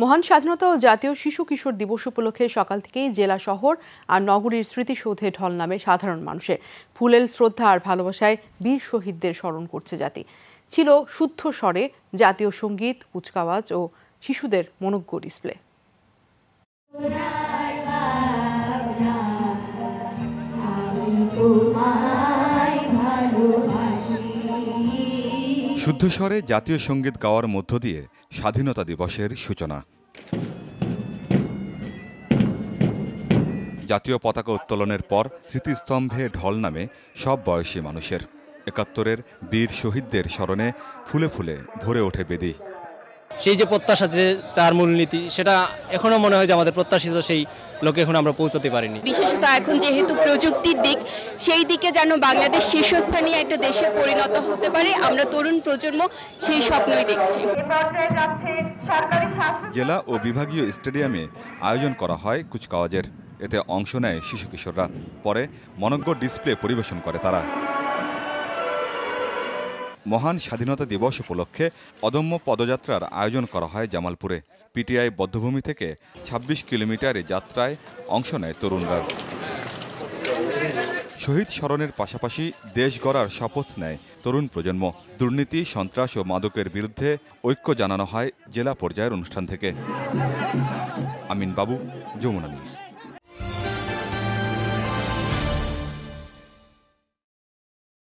মহান স্বাধীনতা ও জাতীয় শিশু কিশোর দিবস উপলক্ষে সকাল থেকেই জেলা শহর আর নগরীর স্মৃতিসৌধে ঢল নামে সাধারণ মানুষের। ফুলেল শ্রদ্ধা আর ভালোবাসায় বীর শহীদদের স্মরণ করছে জাতি। ছিল শুদ্ধ স্বরে জাতীয় সঙ্গীত, কুচকাওয়াজ ও শিশুদের মনোজ্ঞ ডিসপ্লে। শুদ্ধ স্বরে জাতীয় সঙ্গীত গাওয়ার মধ্য দিয়ে স্বাধীনতা দিবসের সূচনা। জাতীয় পতাকা উত্তোলনের পর স্মৃতিস্তম্ভে ঢল নামে সব বয়সী মানুষের। ৭১-এর বীর শহীদদের স্মরণে ফুলে ফুলে ভরে ওঠে বেদি। সেই যে প্রত্যাশা, যে চার মূলনীতি, সেটা এখনো মনে হয় যে আমাদের প্রত্যাশিত সেই লোকে এখন আমরা পৌঁছতে পারিনি। বিশেষত এখন যেহেতু প্রযুক্তির দিক, সেই দিকে যেন বাংলাদেশ শীর্ষস্থানীয় একটা দেশে পরিণত হতে পারে, আমরা তরুণ প্রজন্ম সেই স্বপ্নই দেখছি। জেলা ও বিভাগীয় স্টেডিয়ামে আয়োজন করা হয় কুচকাওয়াজের। এতে অংশ নেয় শিশু কিশোররা। পরে মনোজ্ঞ ডিসপ্লে পরিবেশন করে তারা। মহান স্বাধীনতা দিবস উপলক্ষে অদম্য পদযাত্রার আয়োজন করা হয় জামালপুরে। পিটিআই বধ্যভূমি থেকে ২৬ কিলোমিটার যাত্রায় অংশ নেয় তরুণরা। শহীদ স্মরণের পাশাপাশি দেশ গড়ার শপথ নেয় তরুণ প্রজন্ম। দুর্নীতি, সন্ত্রাস ও মাদকের বিরুদ্ধে ঐক্য জানানো হয় জেলা পর্যায়ের অনুষ্ঠান থেকে। আমিন বাবু, যমুনা নিউজ।